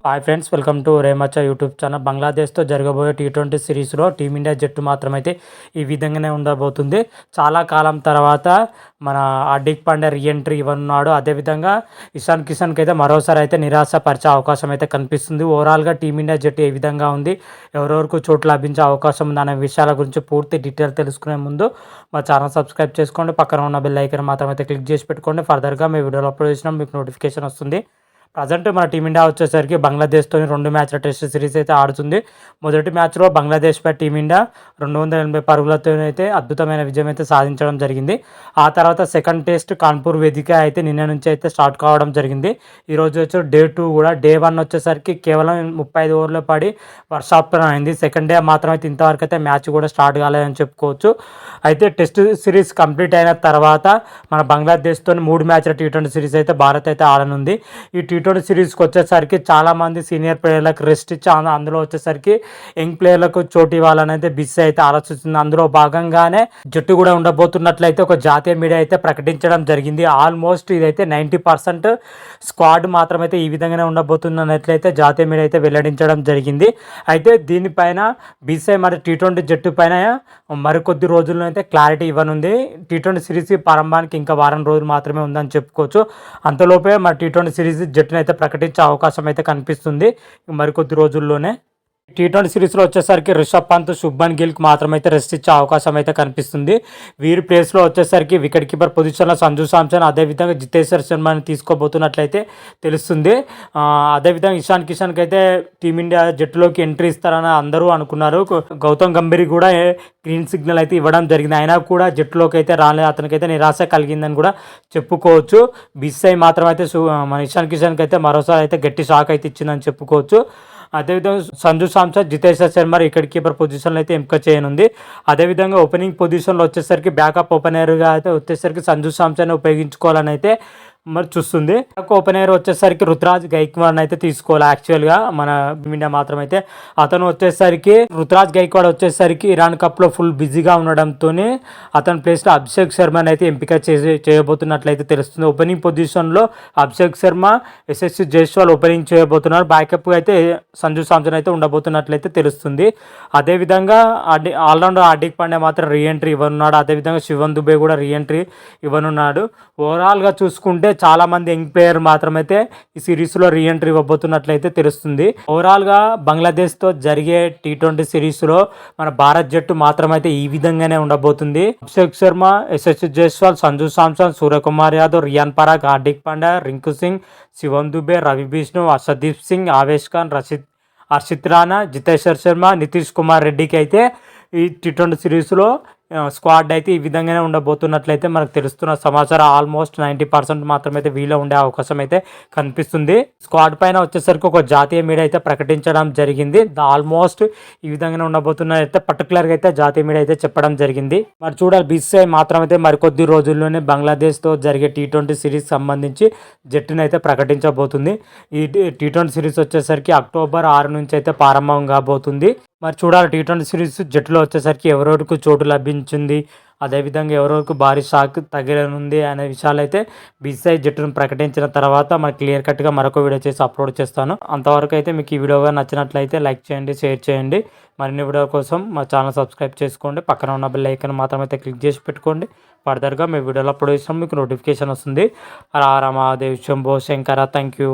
Hi friends, welcome to రేమచ్చ YouTube channel. బంగ్లాదేశ్తో జరగబోయే టీ20 సిరీస్లో టీమిండియా జట్టు మాత్రమైతే ఈ విధంగానే ఉండబోతుంది. చాలా కాలం తర్వాత మన హార్దిక్ పాండ్యా రీఎంట్రీ ఇవ్వనున్నాడు. అదేవిధంగా ఇషాన్ కిషన్కి అయితే మరోసారి అయితే నిరాశపరిచే అవకాశం అయితే కనిపిస్తుంది. ఓవరాల్గా టీమిండియా జట్టు ఏ విధంగా ఉంది, ఎవరెవరికి చోటు లభించే అవకాశం ఉంది అనే విషయాల గురించి పూర్తి డీటెయిల్ తెలుసుకునే ముందు మా ఛానల్ సబ్స్క్రైబ్ చేసుకోండి. పక్కన ఉన్న బెల్ ఐకాన్ మాత్రం అయితే క్లిక్ చేసి పెట్టుకోండి. ఫర్దర్గా మీ వీడియోలో అప్లోడ్ చేసినా మీకు నోటిఫికేషన్ వస్తుంది. ప్రజెంట్ మన టీమిండియా వచ్చేసరికి బంగ్లాదేశ్తో 2 మ్యాచ్ల టెస్ట్ సిరీస్ అయితే ఆడుతుంది. మొదటి మ్యాచ్లో బంగ్లాదేశ్పై టీమిండియా 280 పరుగులతో అయితే అద్భుతమైన విజయం అయితే సాధించడం జరిగింది. ఆ తర్వాత సెకండ్ టెస్ట్ కాన్పూర్ వేదిక అయితే నిన్న నుంచి అయితే స్టార్ట్ కావడం జరిగింది. ఈరోజు వచ్చి డే 2 కూడా. డే 1 వచ్చేసరికి కేవలం 35 ఓవర్లో పడి వర్షాప్తం అయింది. సెకండ్ డే మాత్రం అయితే ఇంతవరకు అయితే మ్యాచ్ కూడా స్టార్ట్ కాలేదని చెప్పుకోవచ్చు. అయితే టెస్ట్ సిరీస్ కంప్లీట్ అయిన తర్వాత మన బంగ్లాదేశ్తో 3 మ్యాచ్ల టీ20 సిరీస్ అయితే భారత్ అయితే ఆడనుంది. ఈ టీ20 సిరీస్కి వచ్చేసరికి చాలామంది సీనియర్ ప్లేయర్లకు రెస్ట్ ఇచ్చి అందులో వచ్చేసరికి యంగ్ ప్లేయర్లకు చోటు ఇవ్వాలని అయితే బిసి అయితే ఆలోచిస్తుంది. అందులో భాగంగానే జట్టు కూడా ఉండబోతున్నట్లయితే ఒక జాతీయ మీడియా అయితే ప్రకటించడం జరిగింది. ఆల్మోస్ట్ ఇదైతే 90% స్క్వాడ్ మాత్రమైతే ఈ విధంగానే ఉండబోతున్నట్లయితే జాతీయ మీడియా అయితే వెల్లడించడం జరిగింది. అయితే దీనిపైన బీసీఐ మరి టీ20 జట్టు పైన మరికొద్ది రోజుల్లో అయితే క్లారిటీ ఇవ్వనుంది. టీ20 సిరీస్ ప్రారంభానికి ఇంకా వారం రోజులు మాత్రమే ఉందని చెప్పుకోవచ్చు. అంతలోపే మరి టీ20 సిరీస్ జట్టును అయితే ప్రకటించే అవకాశం అయితే కనిపిస్తుంది మరికొద్ది రోజుల్లోనే. టీ20 సిరీస్లో వచ్చేసరికి రిషబ్ పంత్, శుభ్మన్ గిల్కి మాత్రమైతే రెస్ట్ ఇచ్చే అవకాశం అయితే కనిపిస్తుంది. వీరి ప్లేస్లో వచ్చేసరికి వికెట్ కీపర్ పొజిషన్లో సంజు శాంసన్, అదేవిధంగా జితేశ్వర్ శర్మని తీసుకోబోతున్నట్లయితే తెలుస్తుంది. అదేవిధంగా ఇషాన్ కిషన్కి అయితే టీమిండియా జట్టులోకి ఎంట్రీ ఇస్తారని అందరూ అనుకున్నారు. గౌతమ్ గంభీర్ కూడా గ్రీన్ సిగ్నల్ అయితే ఇవ్వడం జరిగింది. అయినా కూడా జట్టులోకి అయితే రాలేదు. అతనికైతే నిరాశ కలిగిందని కూడా చెప్పుకోవచ్చు. బీసీఐ మాత్రం అయితే మన ఇషాన్ కిషన్కి అయితే మరోసారి అయితే గట్టి షాక్ అయితే ఇచ్చిందని చెప్పుకోవచ్చు. అదేవిధంగా సంజు శాంసన్, జితేశ్వర్ శర్మ వికెట్ కీపర్ పొజిషన్లో అయితే ఎంపిక చేయనుంది. అదేవిధంగా ఓపెనింగ్ పొజిషన్లో వచ్చేసరికి బ్యాకప్ ఓపెనర్గా అయితే వచ్చేసరికి సంజు శాంసన్ ఉపయోగించుకోవాలని అయితే మరి చూస్తుంది. ఓపెనర్ వచ్చేసరికి రుతురాజ్ గైక్వాడ్ అయితే తీసుకోవాలి. యాక్చువల్గా మన ఇండియా మాత్రం అయితే అతను వచ్చేసరికి రుతురాజ్ గైక్వాడ్ వచ్చేసరికి ఇరాన్ కప్లో ఫుల్ బిజీగా ఉండడంతో అతని ప్లేస్లో అభిషేక్ శర్మని అయితే ఎంపిక చేయబోతున్నట్లయితే తెలుస్తుంది. ఓపెనింగ్ పొజిషన్లో అభిషేక్ శర్మ, యశస్వి జైస్వాల్ ఓపెనింగ్ చేయబోతున్నారు. బ్యాకప్ అయితే సంజు శాంసన్ అయితే ఉండబోతున్నట్లయితే తెలుస్తుంది. అదేవిధంగా ఆల్రౌండర్ హార్దిక్ పాండ్యా మాత్రం రీఎంట్రీ ఇవ్వనున్నాడు. అదేవిధంగా శివన్ దుబే కూడా రీఎంట్రీ ఇవ్వనున్నాడు. ఓవరాల్గా చూసుకుంటే చాలామంది యంగ్ ప్లేయర్ మాత్రమైతే ఈ సిరీస్లో రీఎంట్రీ ఇవ్వబోతున్నట్లయితే తెలుస్తుంది. ఓవరాల్గా బంగ్లాదేశ్తో జరిగే టీ20 సిరీస్లో మన భారత్ జట్టు మాత్రమైతే ఈ విధంగానే ఉండబోతుంది. అభిషేక్ శర్మ, యశస్వి జైస్వాల్, సంజు శాంసన్, సూర్యకుమార్ యాదవ్, రియాన్ పరాగ్, హార్దిక్ పాండ్యా, రింకు సింగ్, శివన్ దుబే, రవి బిష్ణు, హర్షదీప్ సింగ్, ఆవేష్ ఖాన్, హర్షిత్ రాణా, జితేశ్వర్ శర్మ, నితీష్ కుమార్ రెడ్డికి అయితే ఈ టీ20 సిరీస్లో స్క్వాడ్ అయితే ఈ విధంగానే ఉండబోతున్నట్లయితే మనకు తెలుస్తున్న సమాచారం. ఆల్మోస్ట్ 90% మాత్రమైతే వీళ్ళ ఉండే అవకాశం అయితే కనిపిస్తుంది. స్క్వాడ్ పైన వచ్చేసరికి ఒక జాతీయ మీడియా అయితే ప్రకటించడం జరిగింది. ఆల్మోస్ట్ ఈ విధంగానే ఉండబోతున్నట్లయితే పర్టికులర్గా అయితే జాతీయ మీడియా అయితే చెప్పడం జరిగింది. మరి చూడాలి, బీసీఐ మాత్రమైతే మరికొద్ది రోజుల్లోనే బంగ్లాదేశ్తో జరిగే టీ20 సిరీస్ సంబంధించి జట్టును అయితే ప్రకటించబోతుంది. ఈ టీ20 సిరీస్ వచ్చేసరికి అక్టోబర్ 6 నుంచి అయితే ప్రారంభం కాబోతుంది. మరి చూడాలి, టీ20 సిరీస్ జట్టులో వచ్చేసరికి ఎవరెవరికి చోటు లభించింది, అదేవిధంగా ఎవరెవరికి భారీ షాక్ తగిలనుంది అనే విషయాలు అయితే బీసీఐ జట్టును ప్రకటించిన తర్వాత మనకి క్లియర్ కట్గా మరొక వీడియో చేసి అప్లోడ్ చేస్తాను. అంతవరకు అయితే మీకు ఈ వీడియోగా నచ్చినట్లయితే లైక్ చేయండి, షేర్ చేయండి. మరిన్ని వీడియో కోసం మా ఛానల్ సబ్స్క్రైబ్ చేసుకోండి. పక్కన ఉన్న బెల్ ఐకాన్ మాత్రమైతే క్లిక్ చేసి పెట్టుకోండి. ఫర్దర్గా మీ వీడియోలో అప్లోడ్ చేసినా మీకు నోటిఫికేషన్ వస్తుంది. రామ దేవ్ శంభో శంకర. Thank you.